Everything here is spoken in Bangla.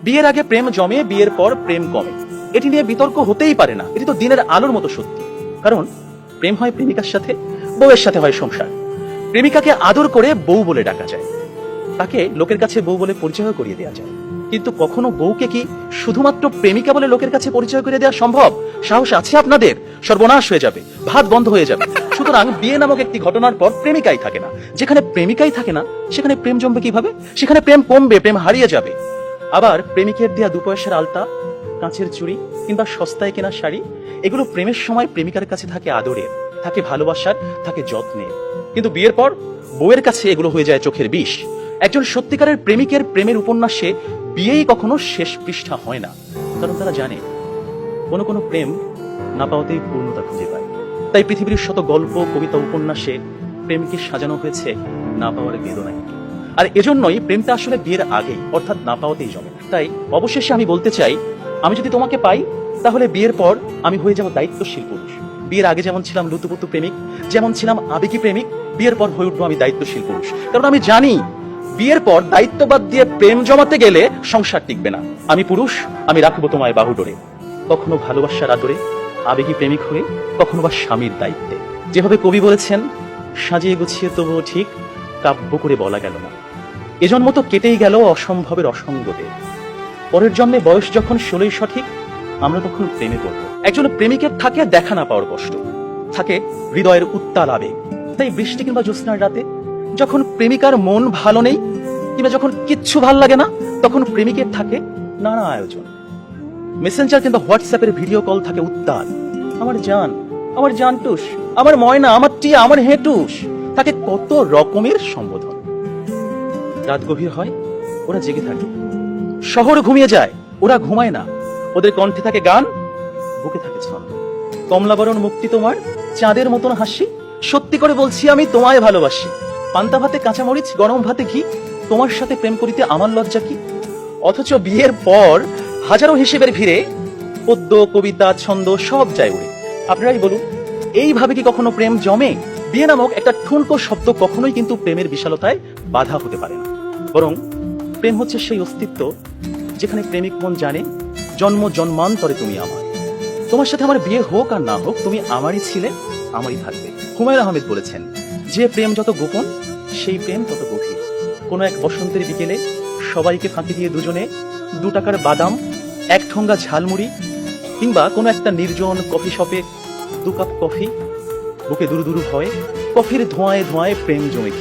বিয়ের আগে প্রেম জমে, বিয়ের পর প্রেম কমে, এটি নিয়ে বিতর্ক হতেই পারে না। এটি তো দিনের আলোর মতো সত্যি। কারণ প্রেম হয় প্রেমিকার সাথে, বউয়ের সাথে হয় সংসার। প্রেমিকাকে আদর করে বউ বলে ডাকা যায়, তাকে লোকের কাছে বউ বলে পরিচয় করিয়ে দেওয়া যায়। কিন্তু কখনো বউকে কি শুধুমাত্র প্রেমিকা বলে লোকের কাছে পরিচয় করে দেওয়া সম্ভব? সাহস আছে আপনাদের? সর্বনাশ হয়ে যাবে, ভাত বন্ধ হয়ে যাবে। সুতরাং বিয়ে নামক একটি ঘটনার পর প্রেমিকাই থাকে না। যেখানে প্রেমিকাই থাকে না, সেখানে প্রেম জমবে কিভাবে? সেখানে প্রেম কমবে, প্রেম হারিয়ে যাবে। আবার প্রেমিকের দেয়া 2 পয়সার আলতা, কাঁচের চুড়ি কিংবা সস্তায় কেনা শাড়ি, এগুলো প্রেমের সময় প্রেমিকার কাছে থাকে আদরের, থাকে ভালোবাসার, থাকে যত্নের। কিন্তু বিয়ের পর বউয়ের কাছে এগুলো হয়ে যায় চোখের বিষ। একজন সত্যিকারের প্রেমিকের প্রেমের উপন্যাসে বিয়েই কখনো শেষ পৃষ্ঠা হয় না। কারণ তারা জানে কোনো কোনো প্রেম না পাওয়াতেই পূর্ণতা খুঁজে পায়। তাই পৃথিবীর শত গল্প, কবিতা, উপন্যাসে প্রেমকে সাজানো হয়েছে না পাওয়ার বেদনায়। আর এজন্যই প্রেমটা আসলে বিয়ের আগেই, অর্থাৎ না পাওয়াতেই জমে। তাই অবশেষে আমি বলতে চাই, আমি যদি তোমাকে পাই তাহলে বিয়ের পর আমি হয়ে যাব দায়িত্বশীল পুরুষ। বিয়ের আগে যেমন ছিলাম লুতুপুতু প্রেমিক, যেমন ছিলাম আবেগী প্রেমিক, বিয়ের পর হয়ে উঠবো আমি দায়িত্বশীল পুরুষ। কারণ আমি জানি বিয়ের পর দায়িত্ববাদ দিয়ে প্রেম জমাতে গেলে সংসার টিকবে না। আমি পুরুষ, আমি রাখবো তোমায় বাহুডোরে, কখনো ভালোবাসার আদরে, আবেগী প্রেমিক হয়ে, কখনো বা স্বামীর দায়িত্বে। যেভাবে কবি বলেছেন, সাজিয়ে গুছিয়ে তবুও ঠিক কাব্য করে বলা গেল না, এজন্ম তো কেটেই গেল অসম্ভবের অসঙ্গতে। পরের জন্মে বয়স যখন 16ই সঠিক, আমরা তখন প্রেমে পড়ব। একজন প্রেমিকের থাকে দেখা না পাওয়ার কষ্ট, থাকে হৃদয়ের উত্তাল আবেগ। তাই বৃষ্টি কিংবা জ্যোৎস্নার রাতে যখন প্রেমিকার মন ভালো নেই, কিংবা যখন কিচ্ছু ভাল লাগে না, তখন প্রেমিকের থাকে নানা আয়োজন। মেসেঞ্জার কিংবা হোয়াটসঅ্যাপের ভিডিও কল থাকে উত্তাল। আমার জান, আমার জানটুস, আমার ময়না, আমার টিয়া, আমার হেটুস, তাকে কত রকমের সম্বোধন। রাত গভীর হয়, ওরা জেগে থাকে। শহর ঘুমিয়ে যায়, ওরা ঘুমায় না। ওদের কণ্ঠে থাকে গান, বুকে থাকে ছন্দ। কমলাবরণ মুক্তি তোমার, চাঁদের মতন হাসি, সত্যি করে বলছি আমি তোমায় ভালোবাসি। পান্তা ভাতে কাঁচামরিচ, গরম ভাতে ঘি, তোমার সাথে প্রেম করিতে আমার লজ্জা কি। অথচ বিয়ের পর হাজারো হিসেবের ভিড়ে পদ্য, কবিতা, ছন্দ সব যায় উড়ে। আপনারাই বলুন, এইভাবে কি কখনো প্রেম জমে? বিয়ে নামক একটা ঠুনকো শব্দ কখনোই কিন্তু প্রেমের বিশালতায় বাধা হতে পারে না। বরং প্রেম হচ্ছে সেই অস্তিত্ব যেখানে প্রেমিক মন জানে জন্ম জন্মান্তরে তুমি আমার। তোমার সাথে আমার বিয়ে হোক আর না হোক, তুমি আমারই ছিলে, আমারই থাকবে। হুমায়ুন আহমেদ বলেছেন, যে প্রেম যত গোপন, সেই প্রেম তত গভীর। কোনো এক বসন্তের বিকেলে সবাইকে ফাঁকি দিয়ে দুজনে 2 টাকার বাদাম, 1 ঠোঙ্গা ঝালমুড়ি, কিংবা কোনো একটা নির্জন কফি শপে 2 কাপ কফি, বুকে দুরু দুরু ভয়, কফির ধোঁয়ায় ধোঁয়ায় প্রেম জমে।